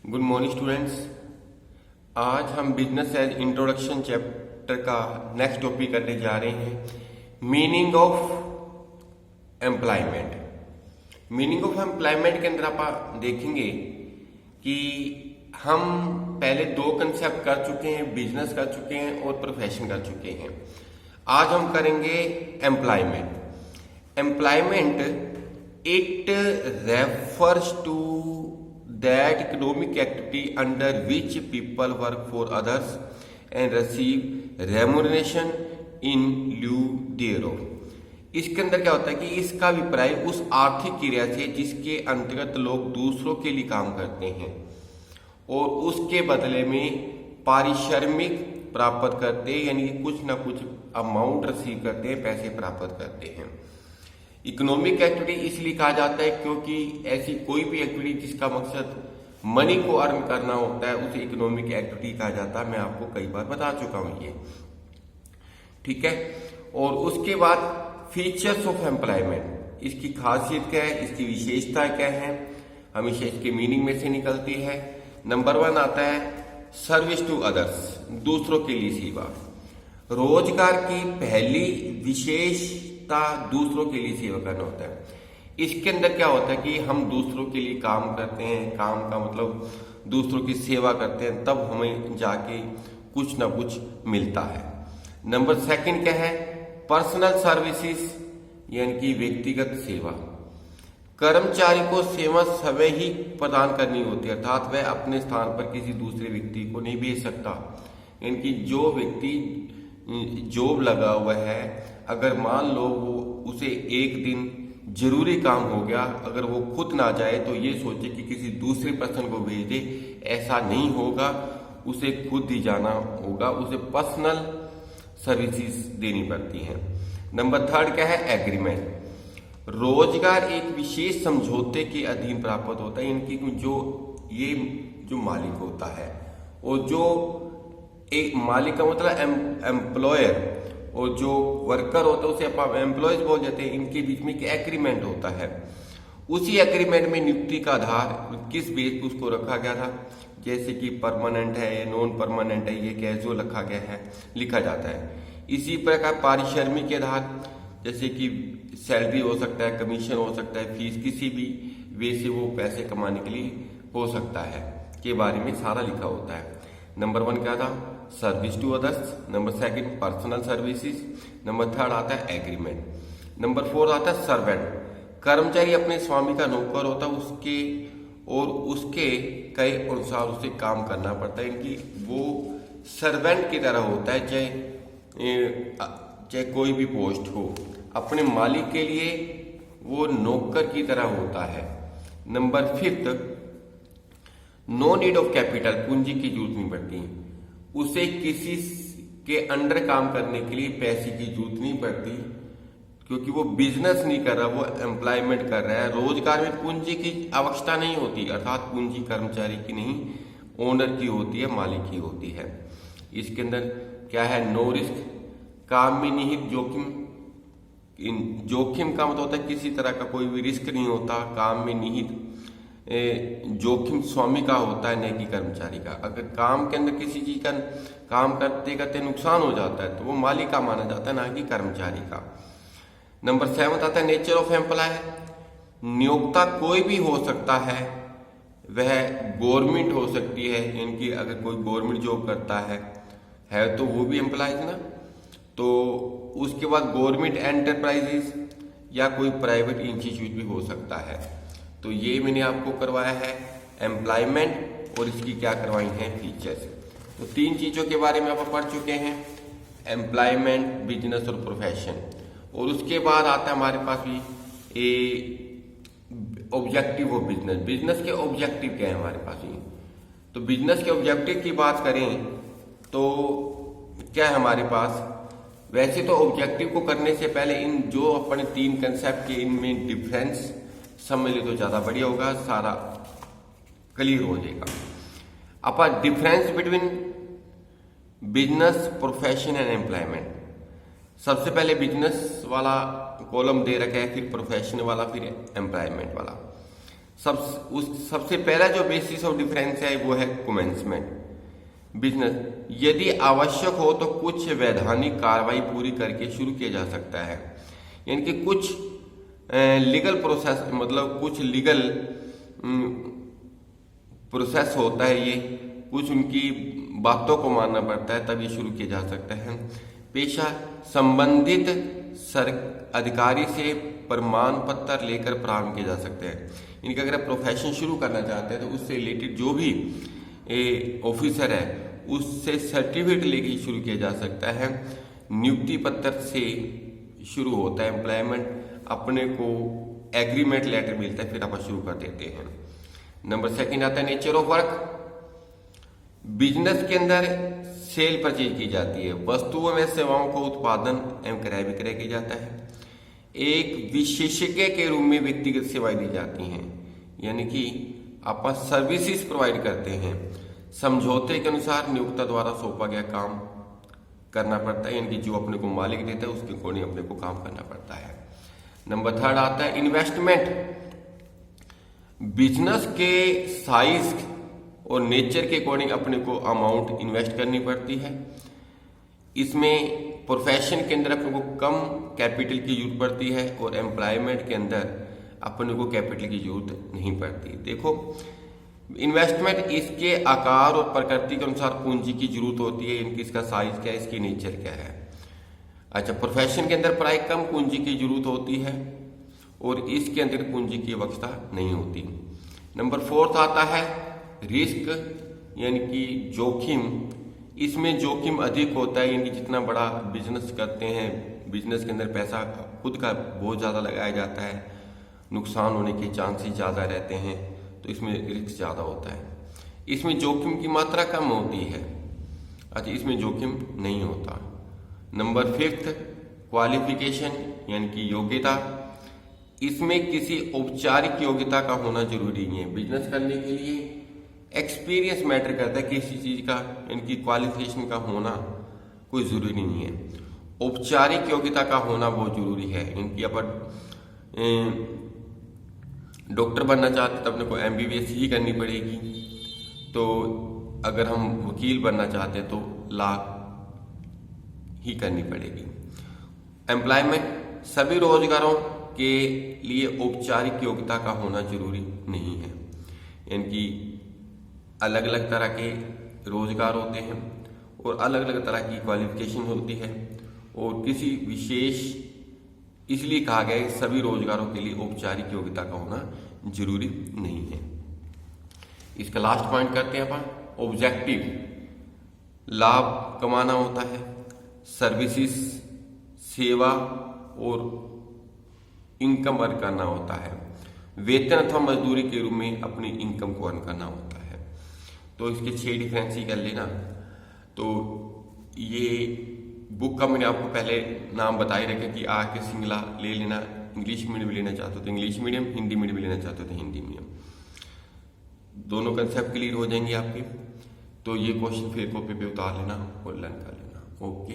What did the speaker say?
Good morning students. आज हम business as introduction chapter का नेक्स्ट टॉपिक करने जा रहे हैं, meaning of employment. Meaning of employment के अंदर आप देखेंगे कि हम पहले दो कंसेप्ट कर चुके हैं, बिजनेस कर चुके हैं और प्रोफेशन कर चुके हैं। आज हम करेंगे employment. Employment it refers to that economic activity under which people work for others and receive remuneration in lieu thereof। इसके अंदर क्या होता है कि इसका अभिप्राय उस आर्थिक क्रिया से जिसके अंतर्गत लोग दूसरों के लिए काम करते हैं और उसके बदले में पारिश्रमिक प्राप्त करते हैं, यानी कुछ ना कुछ अमाउंट रिसीव करते हैं, पैसे प्राप्त करते हैं। इकोनॉमिक एक्टिविटी इसलिए कहा जाता है क्योंकि ऐसी कोई भी एक्टिविटी जिसका मकसद मनी को अर्न करना होता है उसे इकोनॉमिक एक्टिविटी कहा जाता है। मैं आपको कई बार बता चुका हूं ये, ठीक है। और उसके बाद फीचर्स ऑफ एम्प्लॉयमेंट, इसकी खासियत क्या है, इसकी विशेषता क्या है, हमेशा इसके मीनिंग में से निकलती है। नंबर 1 आता है सर्विस टू अदर्स, दूसरों के लिए सेवा। रोजगार की पहली विशेषता दूसरों के लिए सेवा करना होता है। इसके अंदर क्या होता है कि हम दूसरों के लिए काम करते हैं, काम का मतलब दूसरों की सेवा करते हैं, तब हमें जाके कुछ ना कुछ मिलता है। नंबर 2 क्या है, पर्सनल सर्विसेज, यानी कि व्यक्तिगत सेवा। कर्मचारी को सेवा समय ही प्रदान करनी होती है, अर्थात वह अपने स्थान पर किसी दूसरे व्यक्ति को नहीं भेज सकता। यानी कि जो व्यक्ति जॉब लगा हुआ है, अगर मान लो वो उसे एक दिन जरूरी काम हो गया, अगर वो खुद ना जाए तो ये सोचे कि किसी दूसरे पर्सन को भेज दे, ऐसा नहीं होगा, उसे खुद ही जाना होगा, उसे पर्सनल सर्विसेज देनी पड़ती हैं। नंबर 3 क्या है, एग्रीमेंट। रोजगार एक विशेष समझौते के अधीन प्राप्त होता है, इनकी जो मालिक होता है और जो एक मालिक का मतलब एम्प्लॉयर और जो वर्कर होता है उसे आप एम्प्लॉयज बोल जाते हैं। इनके बीच में एक एग्रीमेंट होता है। उसी एग्रीमेंट में नियुक्ति का आधार किस बेस पर उसको रखा गया था, जैसे कि परमानेंट है या नॉन परमानेंट है, ये कैजुअल रखा गया है, लिखा जाता है। इसी प्रकार पारिश्रमिक के आधार, जैसे कि सैलरी हो सकता है, कमीशन हो सकता है, फीस, किसी भी वे से वो पैसे कमाने के लिए हो सकता है, के बारे में सारा लिखा होता है। नंबर 1 क्या था, service to others. Number 2 personal services. Number 3 आता है एग्रीमेंट। नंबर 4 आता है सर्वेंट। कर्मचारी अपने स्वामी का नौकर होता है, उसके कई अनुसार उसे काम करना पड़ता है। इनकी वो सर्वेंट की तरह होता है, चाहे कोई भी पोस्ट हो, अपने मालिक के लिए वो नौकर की तरह होता है। Number 5 no need of capital, पूंजी की जरूरत नहीं पड़ती, उसे किसी के अंडर काम करने के लिए पैसे की जरूरत नहीं पड़ती, क्योंकि वो बिजनेस नहीं कर रहा, वो एम्प्लॉयमेंट कर रहा है। रोजगार में पूंजी की आवश्यकता नहीं होती, अर्थात पूंजी कर्मचारी की नहीं, ओनर की होती है, मालिक की होती है। इसके अंदर क्या है, नो रिस्क, काम में निहित जोखिम। जोखिम का मतलब होता है किसी तरह का कोई भी रिस्क नहीं होता, काम में निहित जोखिम स्वामी का होता है, न कि कर्मचारी का। अगर काम के अंदर किसी चीज का काम करते करते नुकसान हो जाता है तो वो मालिक का माना जाता है, ना कि कर्मचारी का। नंबर 7 आता है नेचर ऑफ एम्प्लॉय। नियोक्ता कोई भी हो सकता है, वह गवर्नमेंट हो सकती है, इनकी अगर कोई गवर्नमेंट जॉब करता है तो वो भी एम्प्लॉयज ना। तो उसके बाद गवर्नमेंट एंटरप्राइजेस या कोई प्राइवेट इंस्टीट्यूट भी हो सकता है। तो ये मैंने आपको करवाया है एम्प्लॉयमेंट, और इसकी क्या करवाई है, फीचर्स। तो 3 चीजों के बारे में आप पढ़ चुके हैं, एम्प्लॉयमेंट, बिजनेस और प्रोफेशन। और उसके बाद आता है हमारे पास भी ऑब्जेक्टिव ऑफ बिजनेस। बिजनेस के ऑब्जेक्टिव क्या है हमारे पास ही। तो बिजनेस के ऑब्जेक्टिव की बात करें तो क्या है हमारे पास, वैसे तो ऑब्जेक्टिव को करने से पहले इन जो अपने 3 कंसेप्ट के इनमें डिफरेंस समझ ले तो ज्यादा बढ़िया होगा, सारा क्लियर हो जाएगा। अपन difference between business, profession and employment. सबसे पहले बिजनेस वाला कॉलम दे रखा है, फिर प्रोफेशन वाला, फिर एम्प्लॉयमेंट वाला। सबसे पहला जो बेसिस ऑफ डिफरेंस है वो है कमेंसमेंट बिजनेस। यदि आवश्यक हो तो कुछ वैधानिक कार्रवाई पूरी करके शुरू किया जा सकता है, यानी कि कुछ लीगल प्रोसेस, मतलब कुछ लीगल प्रोसेस होता है, ये कुछ उनकी बातों को मानना पड़ता है तब ये शुरू किया जा सकता है। पेशा संबंधित अधिकारी से प्रमाण पत्र लेकर प्रारंभ किया जा सकता है। इनका अगर प्रोफेशन शुरू करना चाहते हैं तो उससे रिलेटेड जो भी ऑफिसर है उससे सर्टिफिकेट लेके शुरू किया जा सकता है। नियुक्ति पत्र से शुरू होता है एम्प्लॉयमेंट, अपने को एग्रीमेंट लेटर मिलता है, फिर आप शुरू कर देते हैं। नंबर सेकंड आता है नेचर ऑफ वर्क। बिजनेस के अंदर सेल परचेज की जाती है, वस्तुओं में सेवाओं को उत्पादन एवं क्रय विक्रय किया जाता है। एक विशेषज्ञ के रूप में व्यक्तिगत सेवाएं दी जाती हैं, यानी कि आप सर्विसेज प्रोवाइड करते हैं। समझौते के अनुसार नियोक्ता द्वारा सौंपा गया काम करना पड़ता है, यानी कि जो अपने को मालिक देता है उसके अकॉर्डिंग अपने को काम करना पड़ता है। नंबर थर्ड आता है इन्वेस्टमेंट। बिजनेस के साइज और नेचर के अकॉर्डिंग अपने को अमाउंट इन्वेस्ट करनी पड़ती है। इसमें प्रोफेशन के अंदर अपने को कम कैपिटल की जरूरत पड़ती है और एम्प्लॉयमेंट के अंदर अपने को कैपिटल की जरूरत नहीं पड़ती। देखो, इन्वेस्टमेंट इसके आकार और प्रकृति के अनुसार पूंजी की जरूरत होती है, इनकी इसका साइज क्या है, इसकी नेचर क्या है। अच्छा, प्रोफेशन के अंदर प्राय कम पूंजी की जरूरत होती है और इसके अंदर पूंजी की आवश्यकता नहीं होती। नंबर फोर्थ आता है रिस्क, यानी कि जोखिम। इसमें जोखिम अधिक होता है, यानी कि जितना बड़ा बिजनेस करते हैं, बिजनेस के अंदर पैसा खुद का बहुत ज़्यादा लगाया जाता है, नुकसान होने के चांसेस ज़्यादा रहते हैं, तो इसमें रिस्क ज़्यादा होता है। इसमें जोखिम की मात्रा कम होती है। अच्छा, इसमें जोखिम नहीं होता। नंबर फिफ्थ क्वालिफिकेशन, यानी कि योग्यता। इसमें किसी औपचारिक योग्यता का होना जरूरी नहीं है। बिजनेस करने के लिए एक्सपीरियंस मैटर करता है, किसी चीज का इनकी क्वालिफिकेशन का होना कोई जरूरी नहीं है। औपचारिक योग्यता का होना बहुत जरूरी है। इनकी अपन डॉक्टर बनना चाहते तो अपने को एमबीबीएस ही करनी पड़ेगी, तो अगर हम वकील बनना चाहते तो लॉ ही करनी पड़ेगी। एम्प्लॉयमेंट सभी रोजगारों के लिए औपचारिक योग्यता का होना जरूरी नहीं है। इनकी अलग अलग तरह के रोजगार होते हैं और अलग अलग तरह की क्वालिफिकेशन होती है, और किसी विशेष इसलिए कहा गया है सभी रोजगारों के लिए औपचारिक योग्यता का होना जरूरी नहीं है। इसका लास्ट पॉइंट करते हैं अपन ऑब्जेक्टिव। लाभ कमाना होता है, सर्विसेज सेवा और इनकम अर्न करना होता है, वेतन अथवा मजदूरी के रूप में अपनी इनकम को अर्न करना होता है। तो इसके 6 डिफरेंस ही कर लेना। तो ये बुक का मैंने आपको पहले नाम बता ही रखा कि आके सिंगला ले लेना। इंग्लिश मीडियम लेना चाहते हो तो इंग्लिश मीडियम, हिंदी मीडियम लेना चाहते हो तो हिंदी मीडियम, दोनों कंसेप्ट क्लियर हो जाएंगे आपके। तो ये क्वेश्चन फिर कॉपी पे उतार लेना और लर्न कर लेना। ओके।